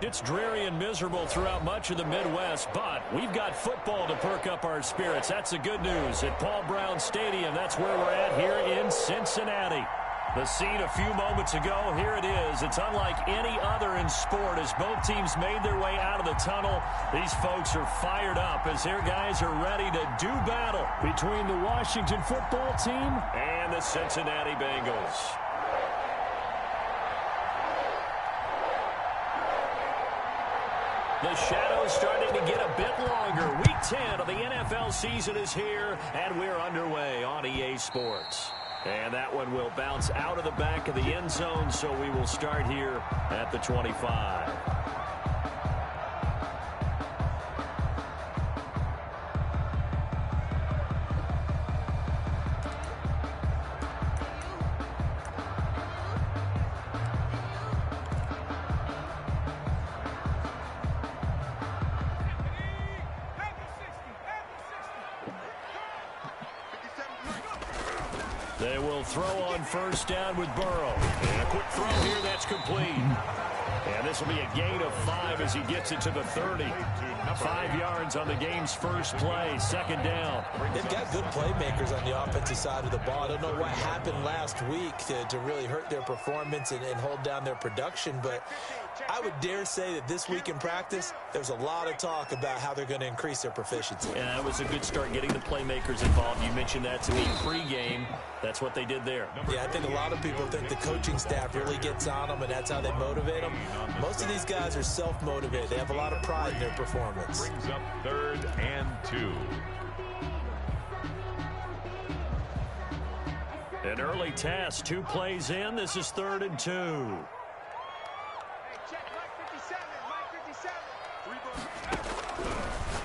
It's dreary and miserable throughout much of the Midwest, but we've got football to perk up our spirits. That's the good news. At Paul Brown Stadium, that's where we're at here in Cincinnati. The scene a few moments ago, here it is. It's unlike any other in sport as both teams made their way out of the tunnel. These folks are fired up as their guys are ready to do battle between the Washington football team and the Cincinnati Bengals. The shadow's starting to get a bit longer. Week 10 of the NFL season is here, and we're underway on EA Sports. And that one will bounce out of the back of the end zone, so we will start here at the 25. They will throw on first down with Burrow. And a quick throw here that's complete. And this will be a gain of 5 as he gets it to the 30. 5 yards on the game's first play, second down. They've got good playmakers on the offensive side of the ball. I don't know what happened last week to really hurt their performance and hold down their production, but I would dare say that this week in practice, there's a lot of talk about how they're going to increase their proficiency. And that was a good start getting the playmakers involved. You mentioned that to me pregame. That's what they did there. Yeah, I think a lot of people think the coaching staff really gets on them, and that's how they motivate them. Most of these guys are self-motivated. They have a lot of pride in their performance. Brings up 3rd and 2. An early test, 2 plays in. This is 3rd and 2.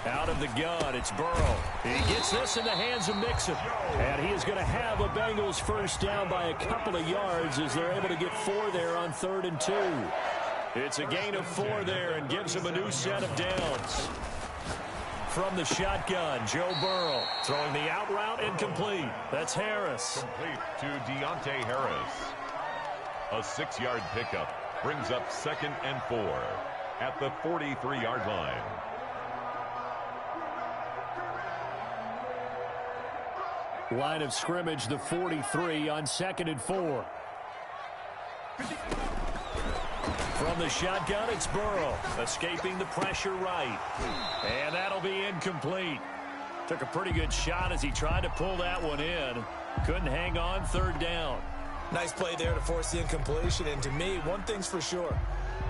Out of the gun, it's Burrow. He gets this in the hands of Mixon. And he is going to have a Bengals first down by a couple of yards as they're able to get 4 there on 3rd and 2. It's a gain of 4 there and gives him a new set of downs. From the shotgun, Joe Burrow throwing the out route incomplete. That's Harris. Complete to Deontay Harris. A 6-yard pickup brings up 2nd and 4 at the 43-yard line. Line of scrimmage, the 43 on 2nd and 4. From the shotgun, it's Burrow, escaping the pressure right. And that'll be incomplete. Took a pretty good shot as he tried to pull that one in. Couldn't hang on, 3rd down. Nice play there to force the incompletion. And to me, one thing's for sure.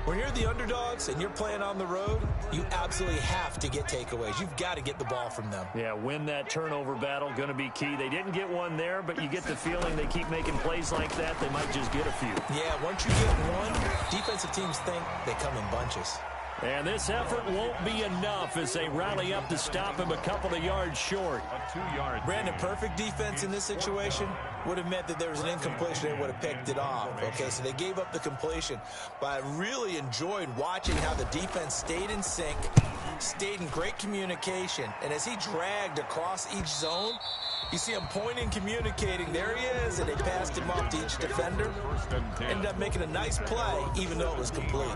When you're the underdogs and you're playing on the road, you absolutely have to get takeaways. You've got to get the ball from them. Yeah, win that turnover battle, going to be key. They didn't get one there, but you get the feeling they keep making plays like that, they might just get a few. Yeah, once you get one, defensive teams think they come in bunches. And this effort won't be enough as they rally up to stop him a couple of yards short. A 2-yard. Brandon, perfect defense in this situation would have meant that there was an incompletion. They would have picked it off. Okay, so they gave up the completion. But I really enjoyed watching how the defense stayed in sync, stayed in great communication. And as he dragged across each zone, you see him pointing, communicating. There he is, and they passed him off to each defender. Ended up making a nice play, even though it was complete.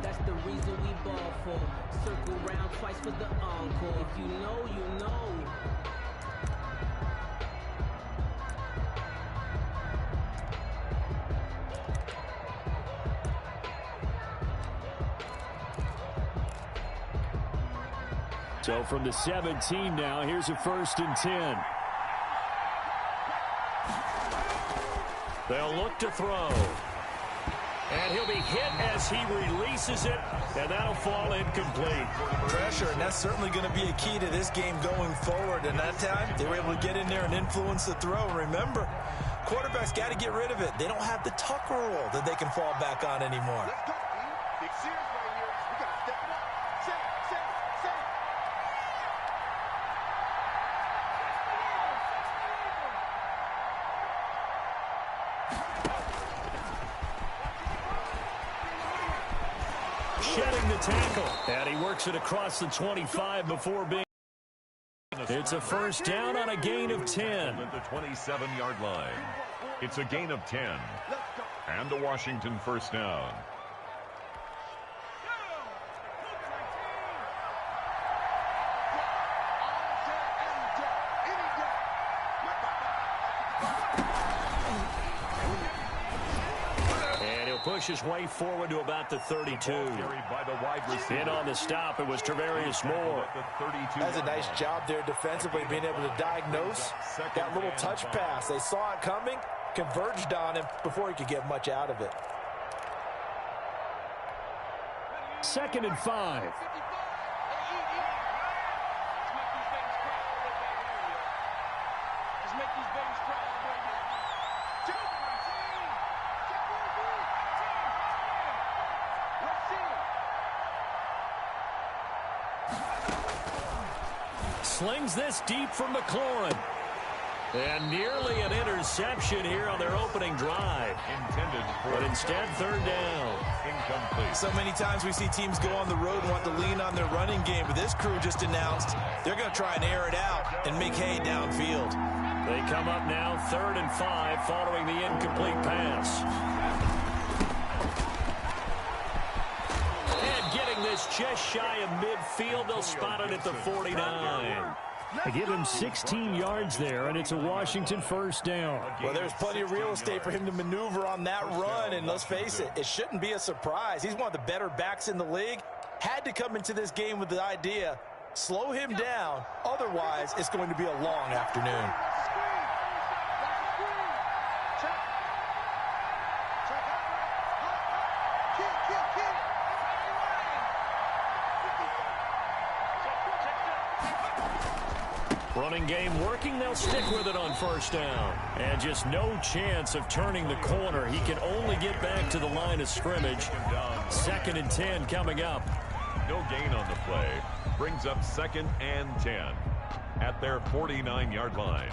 That's the reason we ball for. Circle round twice for the encore. If you know, you know. So from the 17 now, here's a 1st and 10. They'll look to throw. And he'll be hit as he releases it, and that'll fall incomplete. Pressure, and that's certainly going to be a key to this game going forward. And that time, they were able to get in there and influence the throw. Remember, quarterbacks got to get rid of it. They don't have the Tucker rule that they can fall back on anymore. Shedding the tackle, and he works it across the 25 before being. It's a first down on a gain of 10. At the 27-yard line. It's a gain of 10. And a Washington first down. push his way forward to about the 32. By the wide receiver. In on the stop, it was Travarius Moore. That's a nice job there defensively, being able to diagnose that little touch pass. They saw it coming, converged on him before he could get much out of it. 2nd and 5. Slings this deep from McLaurin. And nearly an interception here on their opening drive. But instead, 3rd down. Incomplete. So many times we see teams go on the road and want to lean on their running game, but this crew just announced they're going to try and air it out and make hay downfield. They come up now 3rd and 5 following the incomplete pass. And getting this just shy of midfield, they'll spot it at the 49. They give him 16 yards there, and it's a Washington 1st down. Well, there's plenty of real estate for him to maneuver on that run, and let's face it, it shouldn't be a surprise. He's one of the better backs in the league. Had to come into this game with the idea, slow him down, otherwise it's going to be a long afternoon. Running game working, they'll stick with it on 1st down. And just no chance of turning the corner. He can only get back to the line of scrimmage. 2nd and 10 coming up. No gain on the play. Brings up 2nd and 10 at their 49-yard line.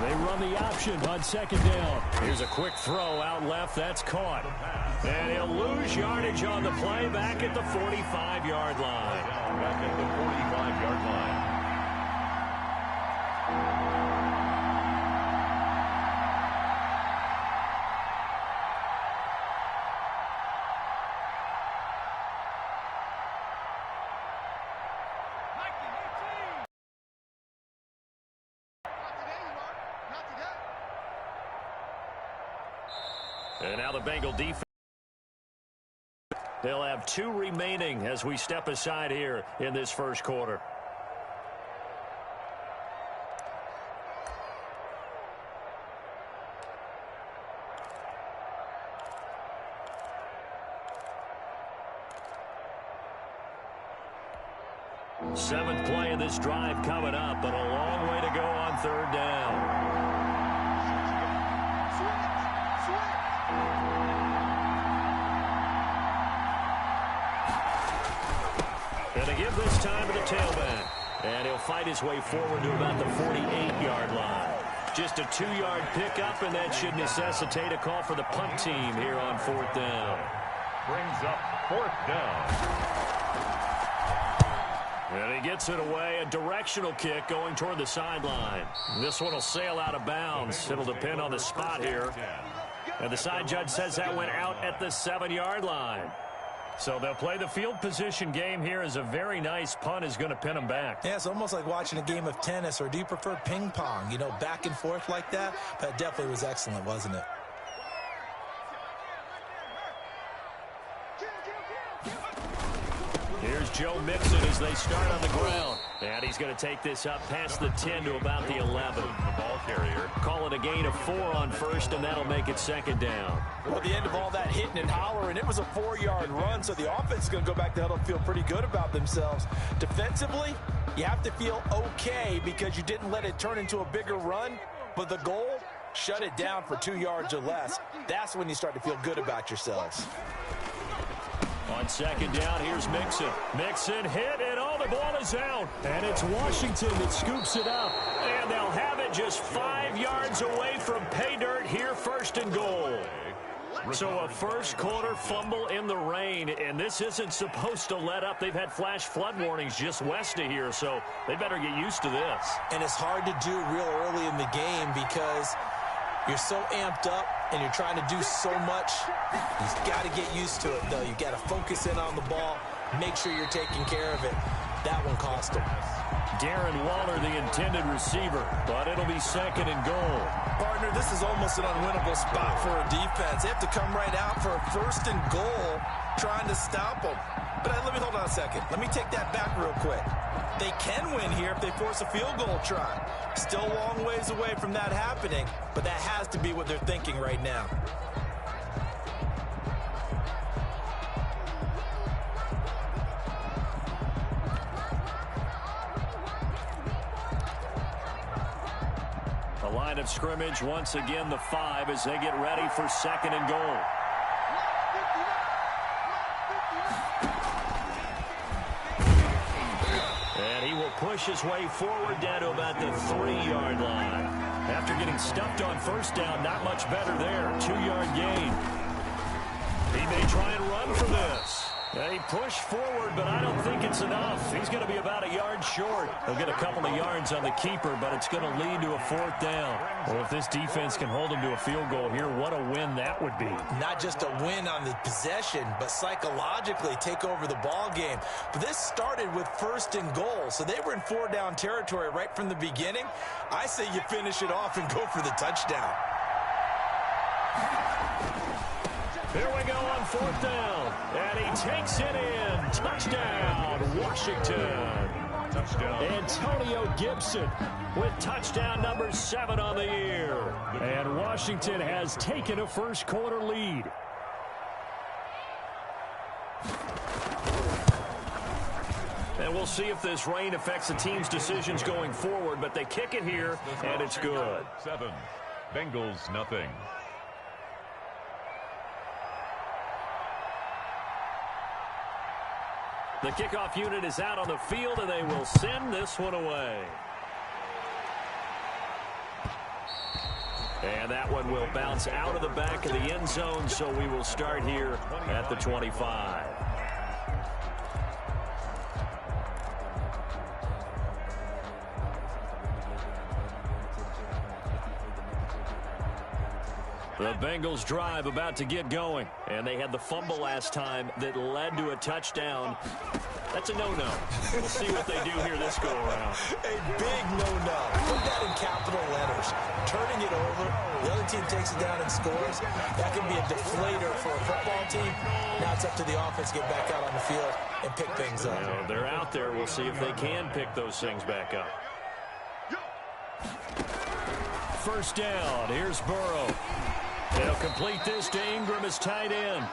They run the option on 2nd down. Here's a quick throw out left. That's caught. And he'll lose yardage on the play back at the 45-yard line. Back at the 45-yard line. And now the Bengal defense. They'll have 2 remaining as we step aside here in this 1st quarter. Seventh play of this drive coming up, but a long way to go on 3rd down. And they give this time to the tailback. And he'll fight his way forward to about the 48-yard line. Just a 2-yard pickup, and that should necessitate a call for the punt team here on 4th down. Brings up 4th down. And he gets it away, a directional kick going toward the sideline. This one will sail out of bounds. It'll depend on the spot here. And the side judge says that went out at the 7-yard line. So they'll play the field position game here as a very nice punt is going to pin them back. Yeah, it's almost like watching a game of tennis, or do you prefer ping pong? You know, back and forth like that? That definitely was excellent, wasn't it? Here's Joe Mixon as they start on the ground. And he's going to take this up past the 10 to about the 11. The ball carrier. Call it a gain of 4 on 1st, and that'll make it 2nd down. Well, at the end of all that hitting and hollering, it was a 4-yard run, so the offense is going to go back to huddle and feel pretty good about themselves. Defensively, you have to feel okay because you didn't let it turn into a bigger run, but the goal, shut it down for 2 yards or less. That's when you start to feel good about yourselves. On 2nd down, here's Mixon. Mixon hit, and all the ball is out. And it's Washington that scoops it up. And they'll have it just 5 yards away from pay dirt here, 1st and goal. So a first quarter fumble in the rain, and this isn't supposed to let up. They've had flash flood warnings just west of here, so they better get used to this. And it's hard to do real early in the game because you're so amped up and you're trying to do so much. You've got to get used to it, though. You've got to focus in on the ball, make sure you're taking care of it. That one cost him. Darren Waller, the intended receiver, but it'll be second and goal. Partner, this is almost an unwinnable spot for a defense. They have to come right out for a first and goal trying to stop them. But let me hold on a second. Let me take that back real quick. They can win here if they force a field goal try. Still a long ways away from that happening, but that has to be what they're thinking right now. The line of scrimmage, once again, the 5 as they get ready for second and goal. And he will push his way forward down to about the 3-yard line. After getting stuffed on first down, not much better there. 2-yard gain. He may try and run for this. He pushed forward, but I don't think it's enough. He's going to be about a yard short. He'll get a couple of yards on the keeper, but it's going to lead to a 4th down. Well, if this defense can hold him to a field goal here, what a win that would be. Not just a win on the possession, but psychologically take over the ball game. But this started with first and goal, so they were in 4-down territory right from the beginning. I say you finish it off and go for the touchdown. Here we go on 4th down. And he takes it in. Touchdown, Washington. Touchdown. Antonio Gibson with touchdown number 7 on the year. And Washington has taken a first quarter lead. And we'll see if this rain affects the team's decisions going forward, but they kick it here, and it's good. 7. Bengals, nothing. The kickoff unit is out on the field, and they will send this one away. And that one will bounce out of the back of the end zone, so we will start here at the 25. The Bengals drive about to get going, and they had the fumble last time that led to a touchdown. That's a no-no. We'll see what they do here this go-around. A big no-no. Put that in capital letters. Turning it over, the other team takes it down and scores. That can be a deflator for a football team. Now it's up to the offense to get back out on the field and pick things up. Well, they're out there. We'll see if they can pick those things back up. First down. Here's Burrow. They'll complete this to Ingram as tight end.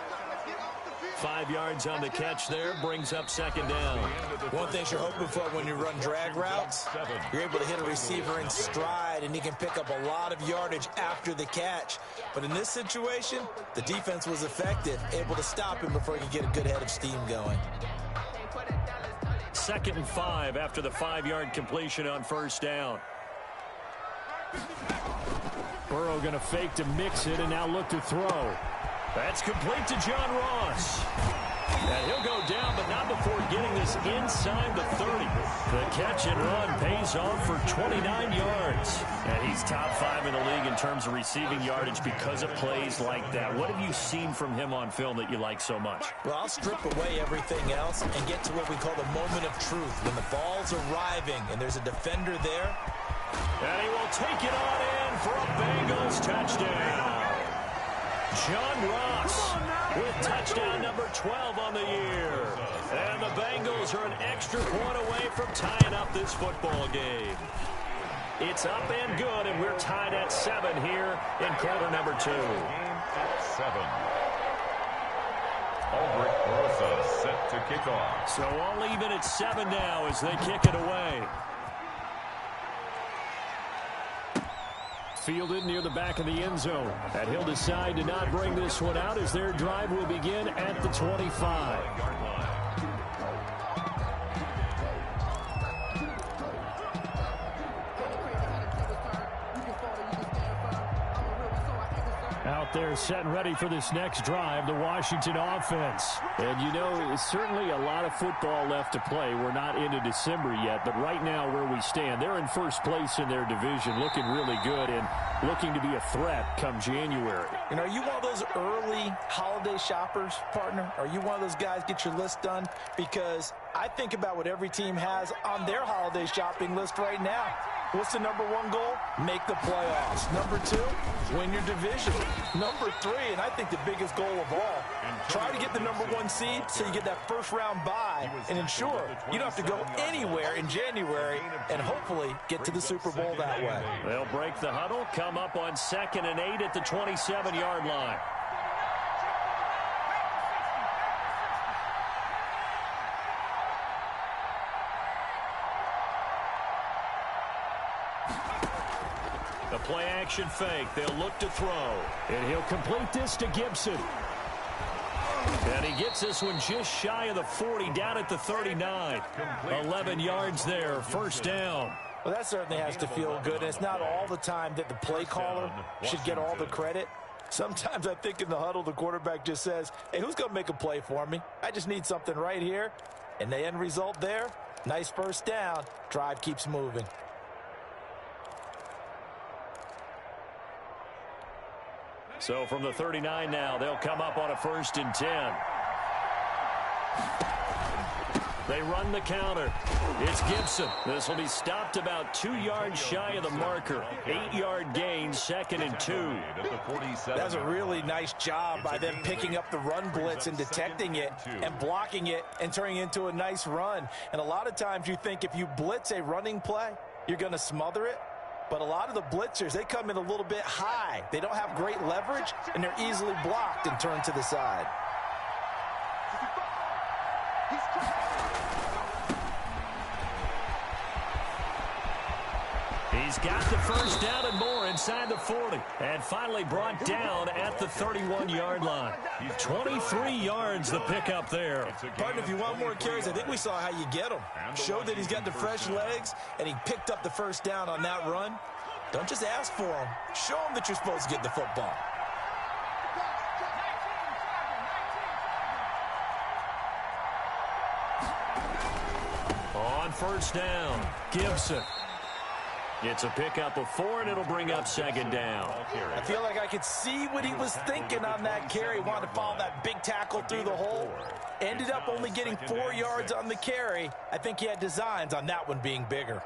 5 yards on the catch there, brings up second down. One thing you're hoping for when you run drag routes, you're able to hit a receiver in stride, and he can pick up a lot of yardage after the catch. But in this situation, the defense was effective, able to stop him before he could get a good head of steam going. 2nd and 5 after the 5-yard completion on first down. Burrow going to fake to mix it and now look to throw. That's complete to John Ross. And he'll go down, but not before getting this inside the 30. The catch and run pays off for 29 yards. And he's top 5 in the league in terms of receiving yardage because of plays like that. What have you seen from him on film that you like so much? Well, I'll strip away everything else and get to what we call the moment of truth. When the ball's arriving and there's a defender there. And he will take it on in for a Bengals touchdown. John Ross with touchdown number 12 on the year. And the Bengals are an extra point away from tying up this football game. It's up and good, and we're tied at 7 here in quarter number 2. 7. Albert Rosa set to kick off. So all even at 7 now as they kick it away. Fielded near the back of the end zone. And he'll decide to not bring this one out as their drive will begin at the 25. Out out there setting ready for this next drive, the Washington offense. And, you know, certainly a lot of football left to play. We're not into December yet, but right now where we stand, they're in first place in their division, looking really good and looking to be a threat come January. And are you one of those early holiday shoppers, partner? Are you one of those guys get your list done? Because I think about what every team has on their holiday shopping list right now. What's the number one goal? Make the playoffs. Number two, win your division. Number three, and I think the biggest goal of all, try to get the number one seed so you get that first round bye and ensure you don't have to go anywhere in January and hopefully get to the Super Bowl that way. They'll break the huddle, come up on 2nd and 8 at the 27-yard line. The play-action fake. They'll look to throw. And he'll complete this to Gibson. And he gets this one just shy of the 40, down at the 39. 11 yards there, first down. Well, that certainly has to feel good. And it's not all the time that the play caller should get all the credit. Sometimes I think in the huddle, the quarterback just says, hey, who's going to make a play for me? I just need something right here. And the end result there, nice first down. Drive keeps moving. So from the 39 now, they'll come up on a 1st and 10. They run the counter. It's Gibson. This will be stopped about 2 yards shy of the marker. 8-yard gain, 2nd and 2. That's a really nice job by them picking up the run blitz and detecting it and blocking it and turning it into a nice run. And a lot of times you think if you blitz a running play, you're going to smother it. But a lot of the blitzers, they come in a little bit high. They don't have great leverage, and they're easily blocked and turned to the side. He's got the first down and more inside the 40. And finally brought down at the 31-yard line. 23 yards the pickup there. Partner, if you want more carries, I think we saw how you get him. Showed that he's got the fresh legs, and he picked up the first down on that run. Don't just ask for him. Show him that you're supposed to get the football. On first down, Gibson. It's a pickup of 4, and it'll bring up 2nd down. I feel like I could see what he was thinking on that carry. Wanted to follow that big tackle through the hole. Ended up only getting 4 yards on the carry. I think he had designs on that one being bigger.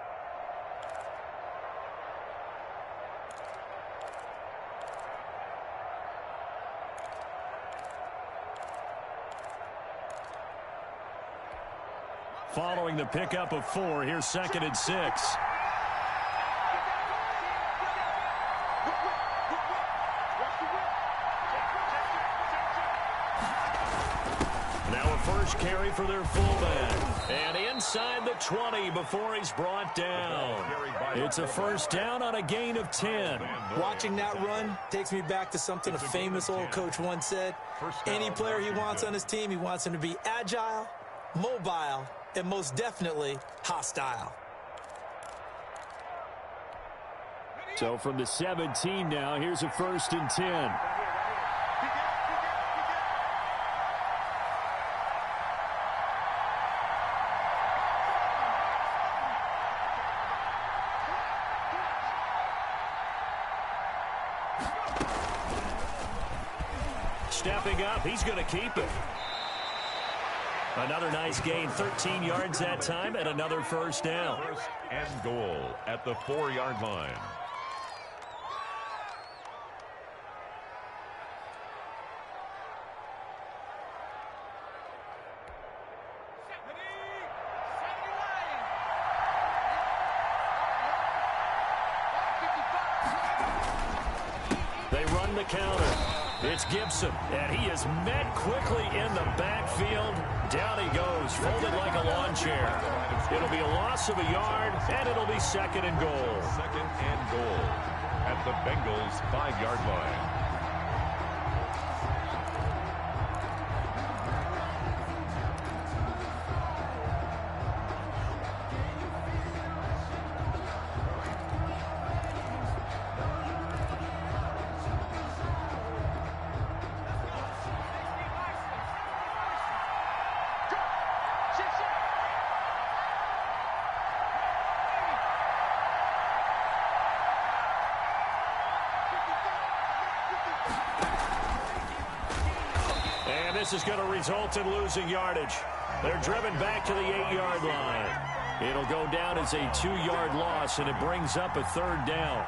Following the pickup of 4, here's 2nd and 6. First carry for their fullback. And inside the 20 before he's brought down. It's a first down on a gain of 10. Watching that run takes me back to something a famous old coach once said. Any player he wants on his team, he wants him to be agile, mobile, and most definitely hostile. So from the 17 now, here's a 1st and 10. Stepping up, he's going to keep it. Another nice gain, 13 yards that time, and another first down. 1st and goal at the 4-yard line. They run the counter. It's Gibson, and he is met quickly in the backfield. Down he goes, folded like a lawn chair. It'll be a loss of a yard, and it'll be 2nd and goal. 2nd and goal at the Bengals' 5-yard line. this is going to result in losing yardage. They're driven back to the 8-yard line. It'll go down as a 2-yard loss, and it brings up a 3rd down.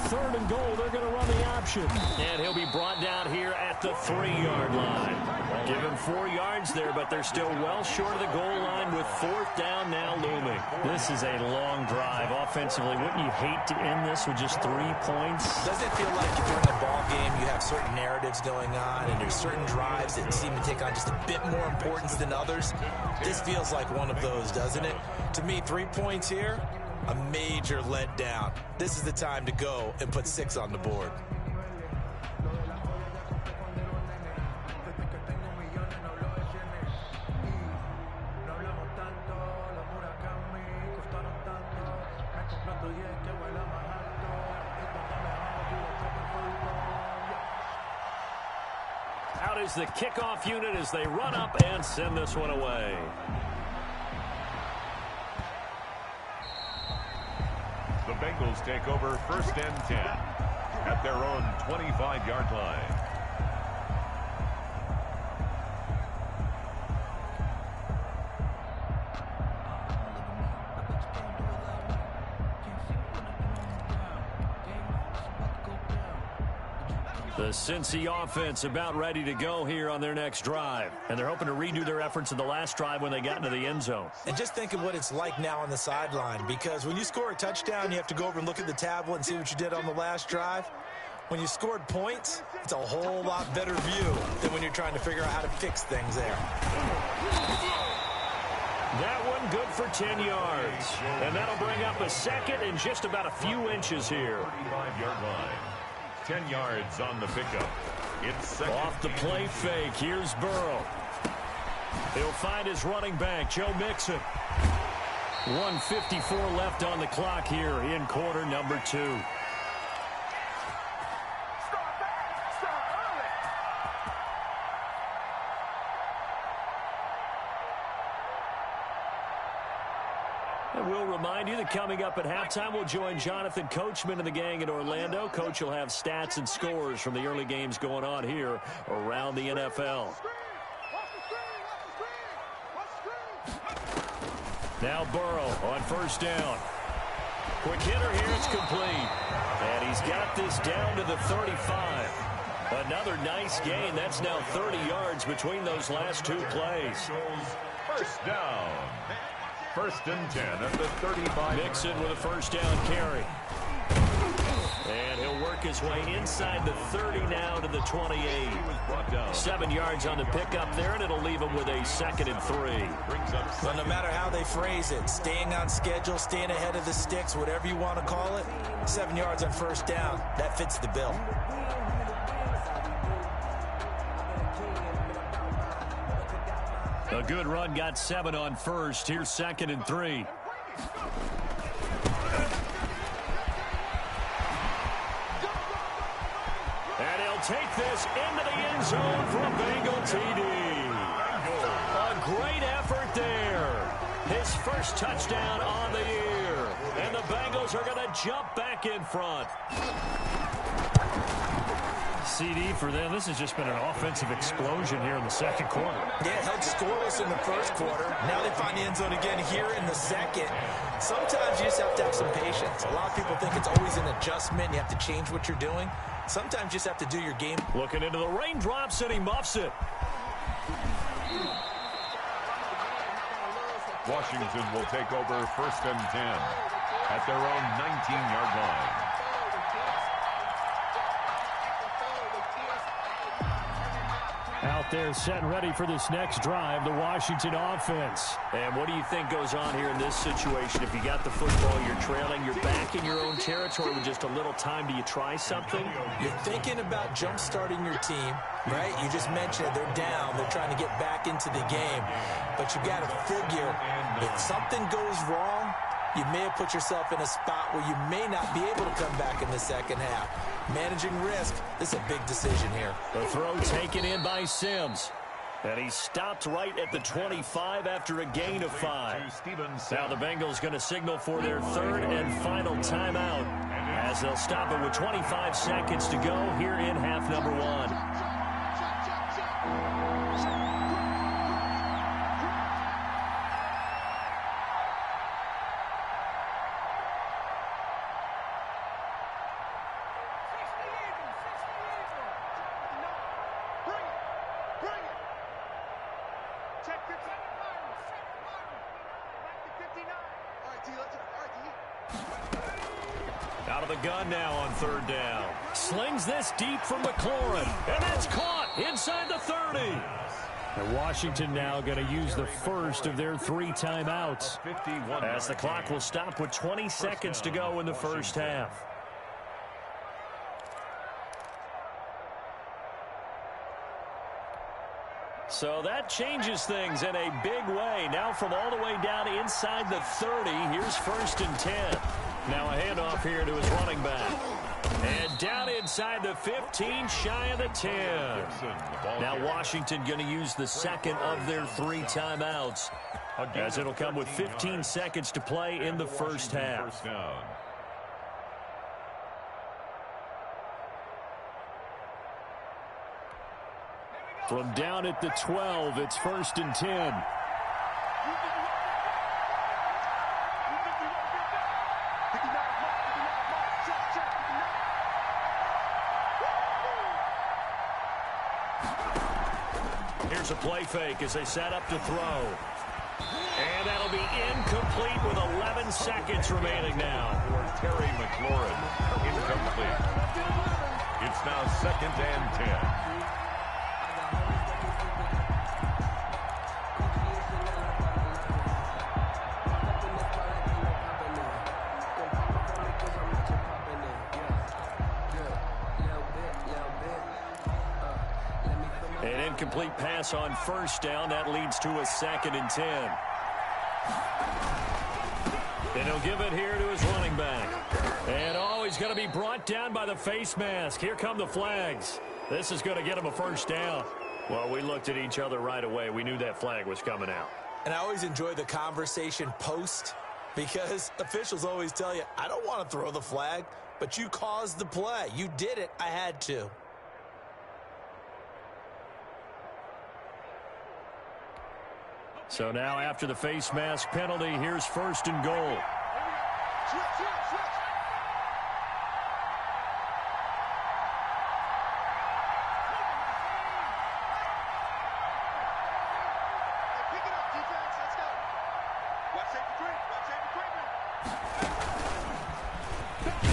Third and goal, they're going to run the option. And he'll be brought down here at the 3-yard line. Give him 4 yards there, but they're still well short of the goal line with 4th down now looming. This is a long drive offensively. Wouldn't you hate to end this with just 3 points? Doesn't it feel like if you're in a ball game, you have certain narratives going on, and there's certain drives that seem to take on just a bit more importance than others? This feels like one of those, doesn't it? To me, 3 points here, a major letdown. This is the time to go and put 6 on the board. Out is the kickoff unit as they run up and send this one away. The Bengals take over 1st and 10 at their own 25-yard line. The Cincy offense about ready to go here on their next drive. And they're hoping to redo their efforts in the last drive when they got into the end zone. And just think of what it's like now on the sideline, because when you score a touchdown, you have to go over and look at the tablet and see what you did on the last drive. When you scored points, it's a whole lot better view than when you're trying to figure out how to fix things there. That one good for 10 yards. And that'll bring up a 2nd and just about a few inches here. 35-yard line. 10 yards on the pickup. It's 2nd. Off the play fake. Here's Burrow. He'll find his running back, Joe Mixon. 1:54 left on the clock here in quarter number 2. And we'll remind you that coming up at halftime, we'll join Jonathan Coachman and the gang in Orlando. Coach will have stats and scores from the early games going on here around the NFL. Now Burrow on 1st down. Quick hitter here, it's complete. And he's got this down to the 35. Another nice gain. That's now 30 yards between those last 2 plays. 1st down. 1st and 10 at the 35. Mixon with a 1st down carry. And he'll work his way inside the 30 now to the 28. 7 yards on the pickup there, and it'll leave him with a 2nd and 3. So no matter how they phrase it, staying on schedule, staying ahead of the sticks, whatever you want to call it, 7 yards on 1st down, that fits the bill. A good run, got 7 on 1st. Here's 2nd and 3. And he'll take this into the end zone for a Bengal TD. A great effort there. His first touchdown on the year. And the Bengals are going to jump back in front. CD for them. This has just been an offensive explosion here in the 2nd quarter. Yeah, held scoreless in the 1st quarter. Now they find the end zone again here in the 2nd. Sometimes you just have to have some patience. A lot of people think it's always an adjustment. You have to change what you're doing. Sometimes you just have to do your game. Looking into the raindrops, and he muffs it. Washington will take over 1st and 10 at their own 19-yard line. Out there set and ready for this next drive, the Washington offense. And what do you think goes on here in this situation? If you got the football, you're trailing, you're back in your own territory with just a little time. Do you try something? You're thinking about jump-starting your team, right? You just mentioned it. They're down. They're trying to get back into the game. But you got to figure if something goes wrong, you may have put yourself in a spot where you may not be able to come back in the second half. Managing risk, this is a big decision here. The throw taken in by Sims. And he stopped right at the 25 after a gain of 5. Now the Bengals going to signal for their third and final timeout as they'll stop it with 25 seconds to go here in half number 1. Out of the gun now on third down. Slings this deep from McLaurin. And that's caught inside the 30. And Washington now going to use the first of their 3 timeouts. As the clock will stop with 20 seconds to go in the first half. So that changes things in a big way. Now from all the way down inside the 30, here's 1st and 10. Now a handoff here to his running back. And down inside the 15, shy of the 10. Now Washington going to use the second of their 3 timeouts, as it'll come with 15 seconds to play in the first half. From down at the 12, it's 1st and 10. Here's a play fake as they set up to throw. And that'll be incomplete with 11 seconds remaining now. For Terry McLaurin, incomplete. It's now 2nd and 10. An incomplete pass on first down. That leads to a 2nd and 10. And he'll give it here to his running back. And he's going to be brought down by the face mask. Here come the flags. This is going to get him a first down. Well, we looked at each other right away. We knew that flag was coming out. And I always enjoy the conversation post, because officials always tell you, I don't want to throw the flag, but you caused the play. You did it. I had to. So now after the face mask penalty, here's 1st and goal.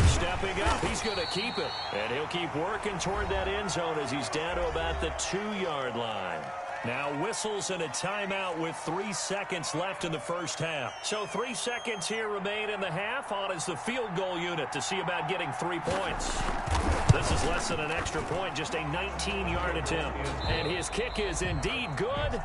Stepping up, he's going to keep it. And he'll keep working toward that end zone as he's down to about the 2-yard line. Now whistles and a timeout with 3 seconds left in the first half. So 3 seconds here remain in the half. On is the field goal unit to see about getting 3 points. This is less than an extra point, just a 19-yard attempt. And his kick is indeed good.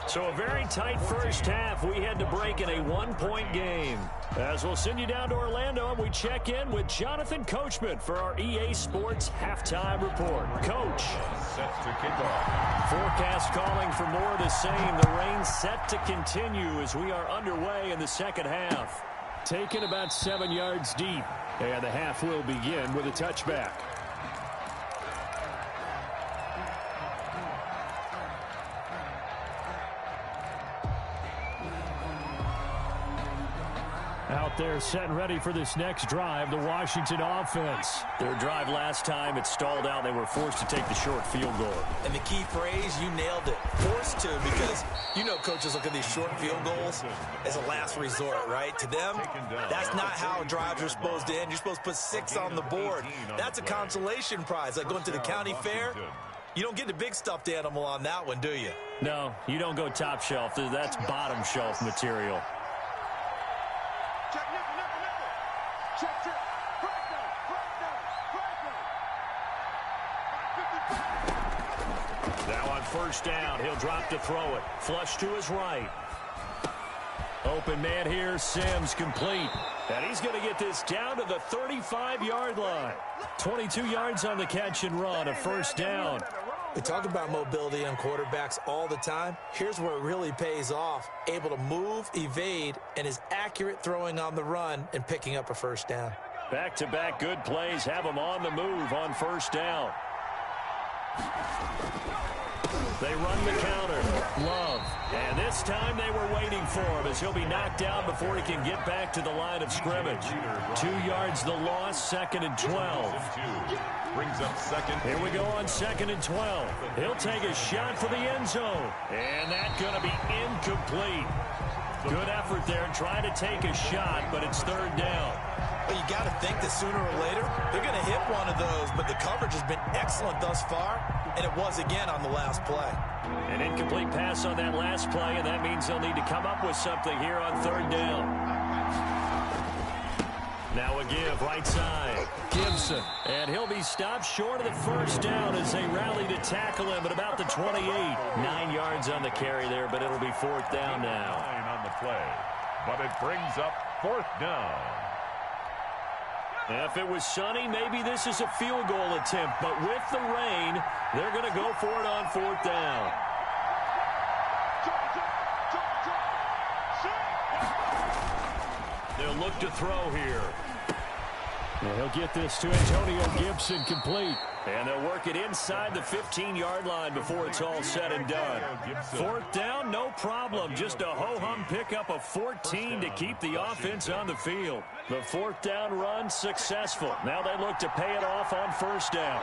So a very tight first half. We had to break in a 1-point game. As we'll send you down to Orlando, and we check in with Jonathan Coachman for our EA Sports Halftime Report. Coach. Set to kick off. Forecast calling for more of the same. The rain set to continue as we are underway in the second half. Taken about 7 yards deep. And the half will begin with a touchback. Out there set and ready for this next drive, the Washington offense. Their drive last time, it stalled out. They were forced to take the short field goal. And the key phrase, you nailed it. Forced to, because you know coaches look at these short field goals as a last resort, right? To them, that's not how drives are supposed to end. You're supposed to put 6 on the board. That's a consolation prize. Like going to the county fair, you don't get the big stuffed animal on that one, do you? No, you don't go top shelf. That's bottom shelf material. Now on first down, he'll drop to throw it. Flush to his right. Open man here, Sims complete. And he's going to get this down to the 35-yard line. 22 yards on the catch and run, a first down. We talk about mobility on quarterbacks all the time. Here's where it really pays off. Able to move, evade, and is accurate throwing on the run and picking up a first down. Back-to-back good plays have him on the move on first down. They run the counter. Love. And this time they were waiting for him as he'll be knocked down before he can get back to the line of scrimmage. 2 yards the loss, 2nd and 12. Brings up second. Here we go on 2nd and 12. He'll take a shot for the end zone. And that's going to be incomplete. Good effort there trying to take a shot, but it's 3rd down. Well, you got to think that sooner or later they're going to hit one of those, but the coverage has been excellent thus far, and it was again on the last play. An incomplete pass on that last play, and that means they'll need to come up with something here on 3rd down. Now a give, right side. Gibson. And he'll be stopped short of the first down as they rally to tackle him at about the 28. 9 yards on the carry there, but it'll be 4th down now. On the play, but it brings up 4th down. If it was sunny, maybe this is a field goal attempt, but with the rain, they're going to go for it on 4th down. They'll look to throw here. And he'll get this to Antonio Gibson complete. And they'll work it inside the 15-yard line before it's all said and done. 4th down, no problem. Just a ho-hum pickup of 14 to keep the offense on the field. The 4th down run successful. Now they look to pay it off on 1st down.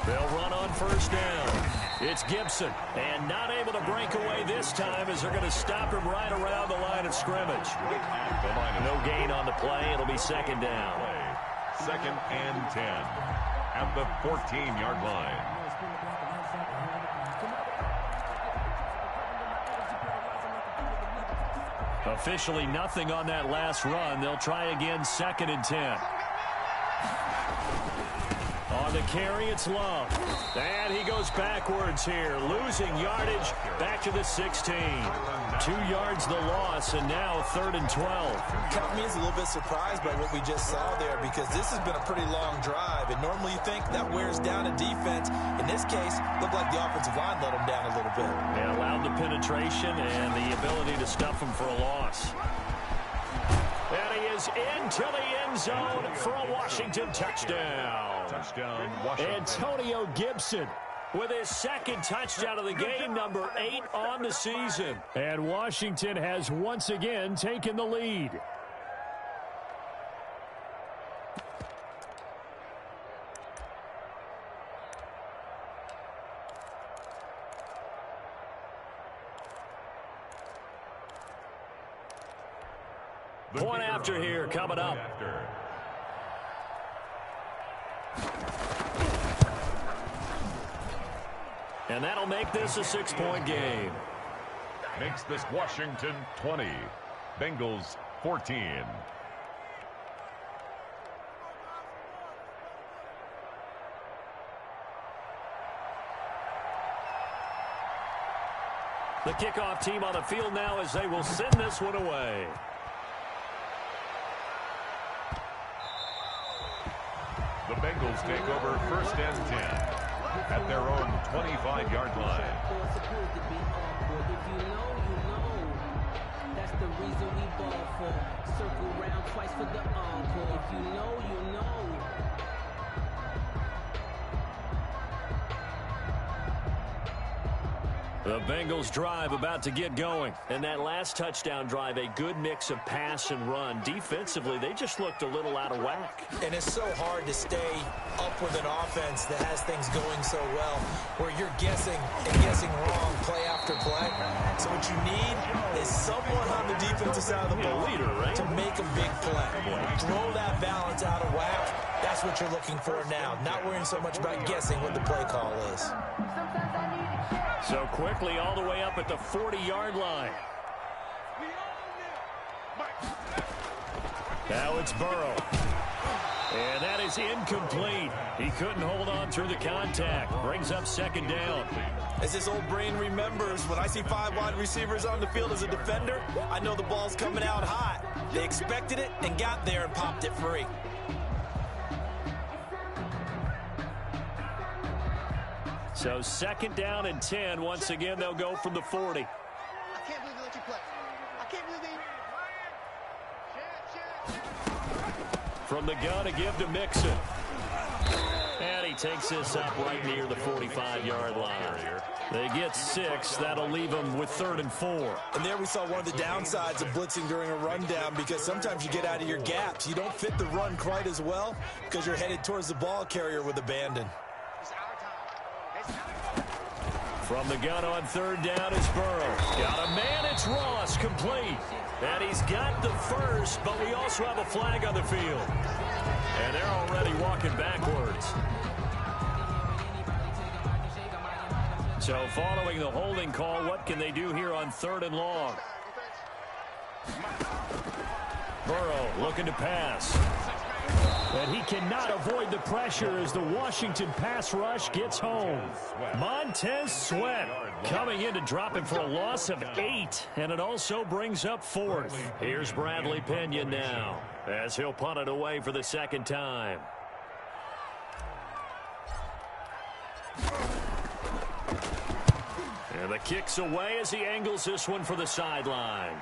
They'll run on 1st down. It's Gibson, and not able to break away this time as they're going to stop him right around the line of scrimmage. No gain on the play. It'll be 2nd down. 2nd and 10 at the 14-yard line. Officially nothing on that last run. They'll try again, 2nd and 10. On the carry, it's Love. And he goes backwards here, losing yardage back to the 16. 2 yards the loss, and now 3rd and 12. Company's a little bit surprised by what we just saw there because this has been a pretty long drive, and normally you think that wears down a defense. In this case, looked like the offensive line let them down a little bit. They allowed the penetration and the ability to stuff him for a loss. And he is into the end zone for a Washington touchdown. Touchdown, Washington. Antonio Gibson with his 2nd touchdown of the game, number 8 on the season. And Washington has once again taken the lead. Point after here coming up. And that'll make this a 6-point game. Makes this Washington 20, Bengals 14. The kickoff team on the field now as they will send this one away. The Bengals take over 1st and 10 at their own 25-yard line. If you know, you know. That's the reason we ball for. Circle round twice for the encore. If you know, you know. The Bengals drive about to get going. And that last touchdown drive, a good mix of pass and run. Defensively, they just looked a little out of whack. And it's so hard to stay up with an offense that has things going so well, where you're guessing and guessing wrong play after play. So what you need is someone on the defensive side of the ball to make a big play. Throw that balance out of whack. That's what you're looking for now. Not worrying so much about guessing what the play call is. So quickly all the way up at the 40-yard line. Now it's Burrow. And that is incomplete. He couldn't hold on through the contact. Brings up second down. As this old brain remembers, when I see 5 wide receivers on the field as a defender, I know the ball's coming out hot. They expected it and got there and popped it free. So second down and 10. Once again, they'll go from the 40. I can't believe they let you play. I can't believe they... From the gun, a give to Mixon. And he takes this up right near the 45-yard line. They get 6. That'll leave them with 3rd and 4. And there we saw one of the downsides of blitzing during a rundown, because sometimes you get out of your gaps. You don't fit the run quite as well because you're headed towards the ball carrier with abandon. From the gun on 3rd down is Burrow. Got a man, it's Ross, complete. And he's got the first, but we also have a flag on the field. And they're already walking backwards. So following the holding call, what can they do here on 3rd and long? Burrow looking to pass. And he cannot avoid the pressure as the Washington pass rush gets home. Montez Sweat coming in to drop him for a loss of 8. And it also brings up 4th. Here's Bradley Pinion now as he'll punt it away for the second time. And the kick's away as he angles this one for the sideline.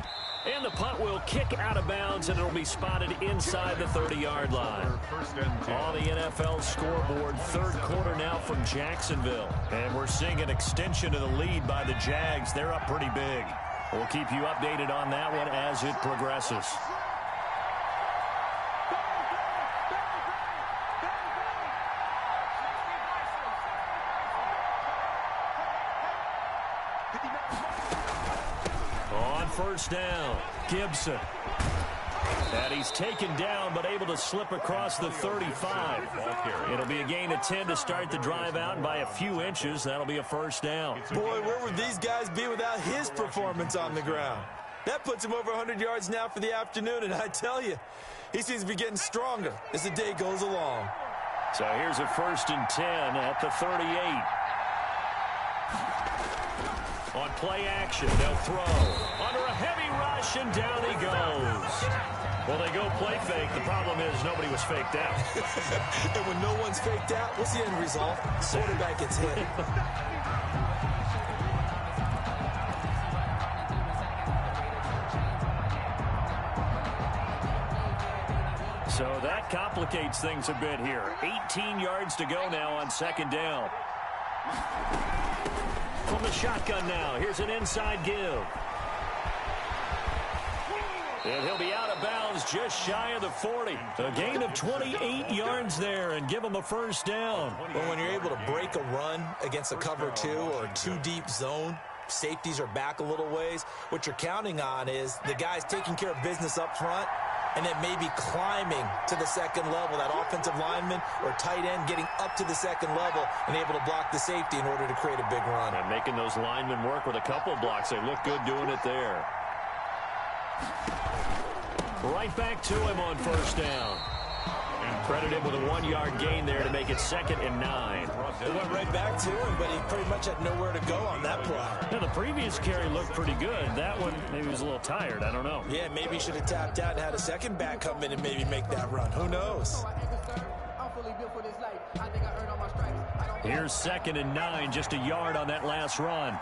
And the punt will kick out of bounds, and it'll be spotted inside the 30-yard line. On the NFL scoreboard, 3rd quarter now from Jacksonville. And we're seeing an extension of the lead by the Jags. They're up pretty big. We'll keep you updated on that one as it progresses. On 1st down, Gibson. And he's taken down, but able to slip across the 35. It'll be a gain of 10 to start the drive out, and by a few inches, that'll be a 1st down. Boy, where would these guys be without his performance on the ground? That puts him over 100 yards now for the afternoon, and I tell you, he seems to be getting stronger as the day goes along. So here's a 1st and 10 at the 38. On play action, they'll throw. Under a heavy rush, and down he goes. Well, they go play fake. The problem is nobody was faked out. And when no one's faked out, what's the end result? Quarterback gets hit. So that complicates things a bit here. 18 yards to go now on 2nd down. From the shotgun now, here's an inside give. And he'll be out of bounds just shy of the 40. A gain of 28 yards there and give him a 1st down. Well, when you're able to break a run against a cover 2 or a 2-deep zone, safeties are back a little ways. What you're counting on is the guys taking care of business up front and then maybe climbing to the 2nd level, that offensive lineman or tight end getting up to the 2nd level and able to block the safety in order to create a big run. And making those linemen work with a couple of blocks. They look good doing it there. Right back to him on 1st down. Credit him with a 1-yard gain there to make it 2nd and 9. They went right back to him, but he pretty much had nowhere to go on that play. Now, the previous carry looked pretty good. That one, maybe was a little tired. I don't know. Yeah, maybe he should have tapped out and had a second back come in and maybe make that run. Who knows? Here's 2nd and 9, just a yard on that last run.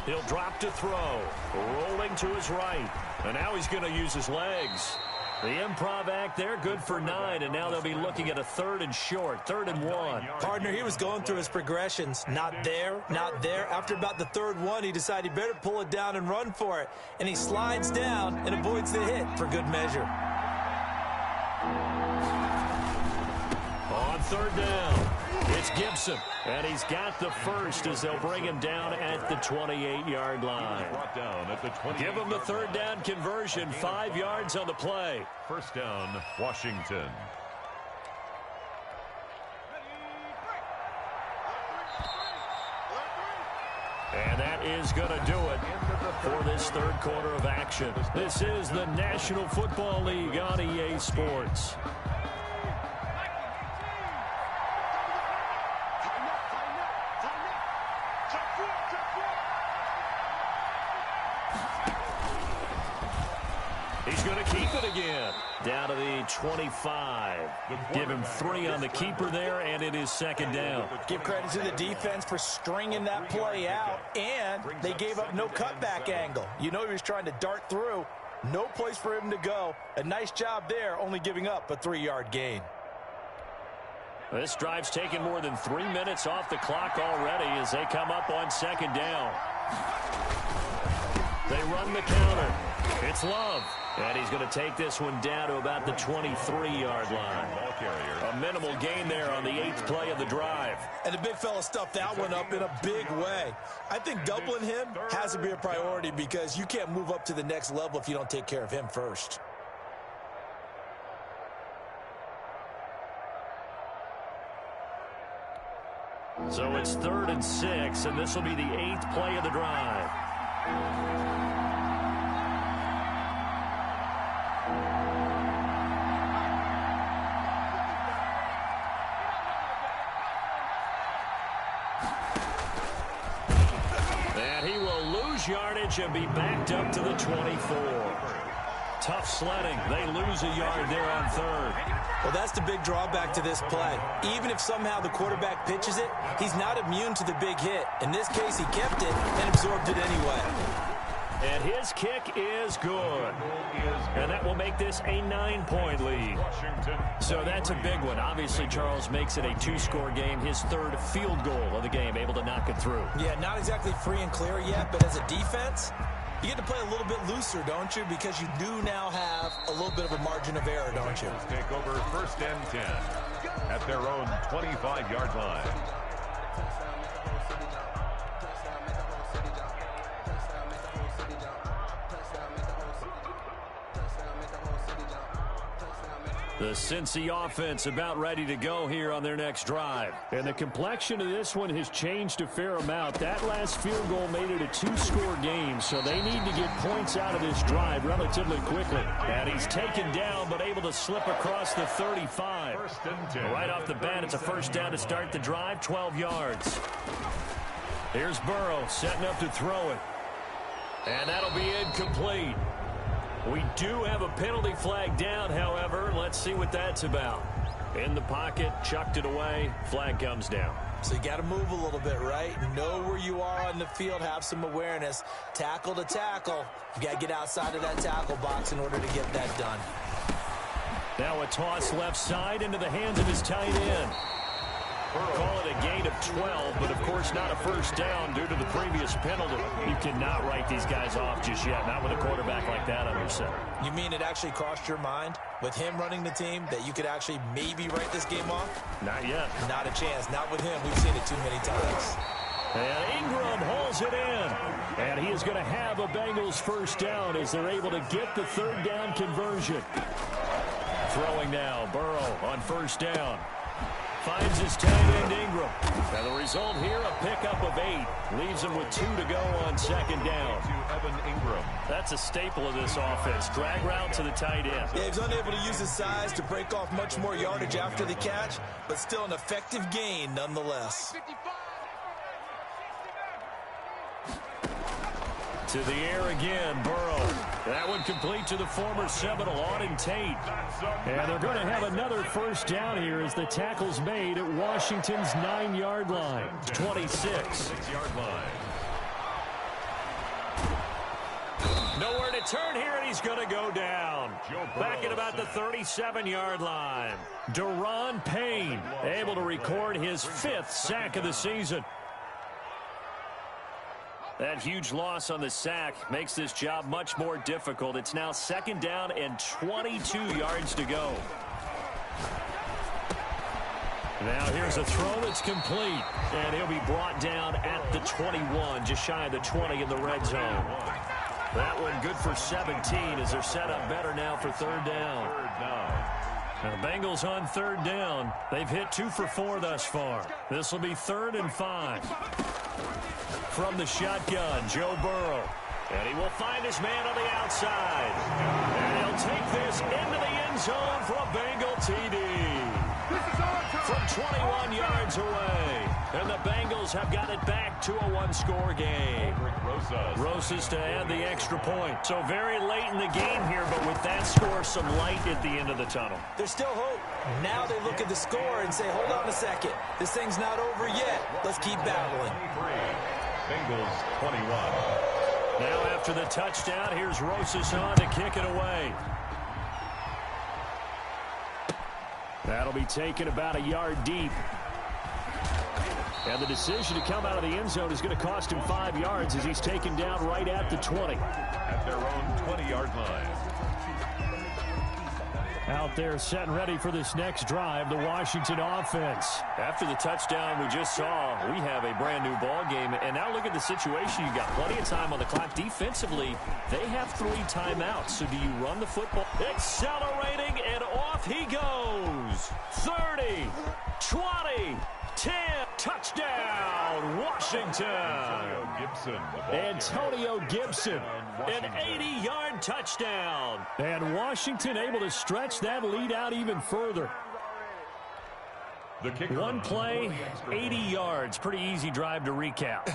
He'll drop to throw. Rolling to his right. And now he's going to use his legs. The improv act there, good for 9. And now they'll be looking at a 3rd and short, 3rd and 1. Partner, he was going through his progressions. Not there, not there. After about the 3rd one, he decided he better pull it down and run for it. And he slides down and avoids the hit for good measure. On 3rd down, it's Gibson. And he's got the first as they'll bring him down at the 28-yard line. Give him the 3rd down conversion, 5 yards on the play. 1st down, Washington. And that is going to do it. for this third quarter of action. This is the National Football League on EA Sports. He's going to keep it again. Down to the 25. Give him 3 on the keeper there, and it is second down. Give credit to the defense for stringing that play out, and they gave up no cutback angle. You know he was trying to dart through. No place for him to go. A nice job there, only giving up a 3-yard gain. This drive's taken more than 3 minutes off the clock already as they come up on second down. They run the counter. It's Love. And he's going to take this one down to about the 23-yard line. A minimal gain there on the 8th play of the drive. And the big fella stuffed that one up in a big way. I think doubling him has to be a priority because you can't move up to the next level if you don't take care of him first. So it's 3rd and 6, and this will be the 8th play of the drive. And he will lose yardage and be backed up to the 24. Tough sledding. They lose a yard there on 3rd. Well, that's the big drawback to this play. Even if somehow the quarterback pitches it, he's not immune to the big hit. In this case, he kept it and absorbed it anyway. And his kick is good. And that will make this a 9-point lead. So that's a big one. Obviously, Charles makes it a 2-score game. His 3rd field goal of the game, able to knock it through. Yeah, not exactly free and clear yet, but as a defense, you get to play a little bit looser, don't you? Because you do now have a little bit of a margin of error, don't you? Take over 1st and 10 at their own 25-yard line. The Cincy offense about ready to go here on their next drive. And the complexion of this one has changed a fair amount. That last field goal made it a 2-score game, so they need to get points out of this drive relatively quickly. And he's taken down, but able to slip across the 35. Right off the bat, it's a first down to start the drive, 12 yards. Here's Burrow setting up to throw it. And that'll be incomplete. We do have a penalty flag down, however. Let's see what that's about. In the pocket, chucked it away, flag comes down. So you got to move a little bit, right? Know where you are on the field, have some awareness. Tackle to tackle. You got to get outside of that tackle box in order to get that done. Now a toss left side into the hands of his tight end. Call it a gain of 12, but of course not a first down due to the previous penalty. You cannot write these guys off just yet, not with a quarterback like that under center. You mean it actually crossed your mind with him running the team that you could actually maybe write this game off? Not yet. Not a chance. Not with him. We've seen it too many times. And Ingram hauls it in. And he is going to have a Bengals first down as they're able to get the 3rd down conversion. Throwing now, Burrow on first down. Finds his tight end Ingram. Now the result here, a pickup of 8. Leaves him with 2 to go on second down. To Evan Ingram. That's a staple of this offense. Drag route to the tight end. Yeah, he's unable to use his size to break off much more yardage after the catch, but still an effective gain nonetheless. To the air again, Burrow. That one complete to the former Seminole, Auden Tate. And they're going to have another first down here as the tackle's made at Washington's 9-yard line. 26. 6-yard line. Nowhere to turn here, and he's going to go down. Back at about the 37-yard line. Daron Payne able to record his 5th sack of the season. That huge loss on the sack makes this job much more difficult. It's now second down and 22 yards to go. Now here's a throw that's complete, and he'll be brought down at the 21, just shy of the 20 in the red zone. That one good for 17 as they're set up better now for 3rd down. Now the Bengals on 3rd down. They've hit 2 for 4 thus far. This will be 3rd and 5. From the shotgun, Joe Burrow. And he will find his man on the outside. And he'll take this into the end zone for a Bengal TD. From 21 yards away. And the Bengals have got it back to a one-score game. Rosas to add the extra point. So very late in the game here, but with that score, some light at the end of the tunnel. There's still hope. Now they look at the score and say, hold on a second. This thing's not over yet. Let's keep battling. Bengals 21. Now after the touchdown, here's Rosas on to kick it away. That'll be taken about a yard deep. And the decision to come out of the end zone is going to cost him 5 yards as he's taken down right at the 20. At their own 20-yard line. Out there set and ready for this next drive, the Washington offense. After the touchdown we just saw, we have a brand new ball game. And now look at the situation. You've got plenty of time on the clock. Defensively, they have 3 timeouts. So do you run the football? Accelerating, and off he goes. 30, 20, 10, touchdown, Washington. Antonio Gibson, an 80-yard touchdown. And Washington able to stretch that lead out even further. The kicker. One play, 80 yards. Pretty easy drive to recap.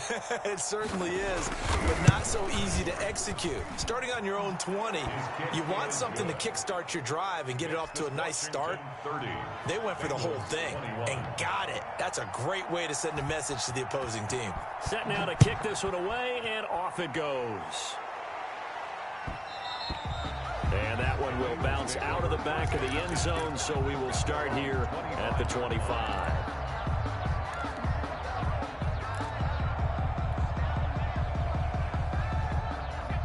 It certainly is, but not so easy to execute. Starting on your own 20, you want something to kickstart your drive and get it off to a nice start. They went for the whole thing and got it. That's a great way to send a message to the opposing team. Set now to kick this one away, and off it goes. And that one will bounce out of the back of the end zone, so we will start here at the 25.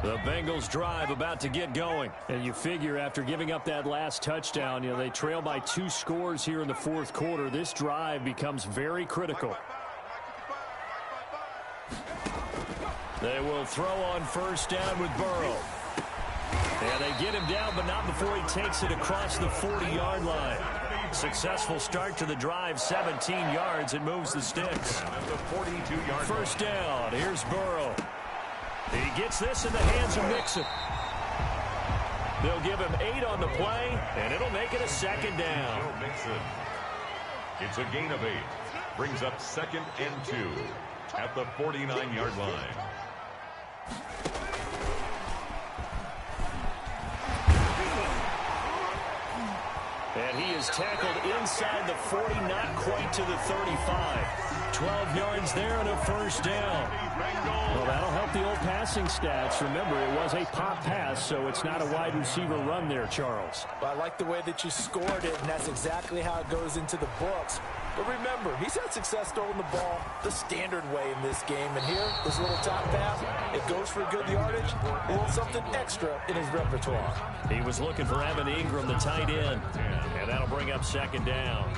The Bengals drive about to get going. And you figure after giving up that last touchdown, they trail by 2 scores here in the fourth quarter. This drive becomes very critical. They will throw on first down with Burrow. And they get him down, but not before he takes it across the 40-yard line. Successful start to the drive, 17 yards. It moves the sticks. First down, here's Burrow. He gets this in the hands of Mixon. They'll give him 8 on the play, and it'll make it a second down. It's a gain of 8. Brings up 2nd and 2 at the 49-yard line. And he is tackled inside the 40, not quite to the 35. 12 yards there and a first down. Well, that'll help the old passing stats. Remember, it was a pop pass, so it's not a wide receiver run there, Charles. Well, I like the way that you scored it, and that's exactly how it goes into the books. But remember, he's had success throwing the ball the standard way in this game. And here, this little top pass, it goes for good yardage, a little something extra in his repertoire. He was looking for Evan Ingram, the tight end. And that'll bring up second down.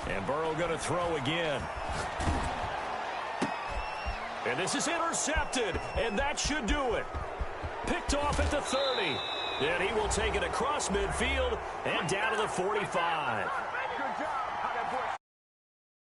And Burrow going to throw again. And this is intercepted, and that should do it. Picked off at the 30. And he will take it across midfield and down to the 45.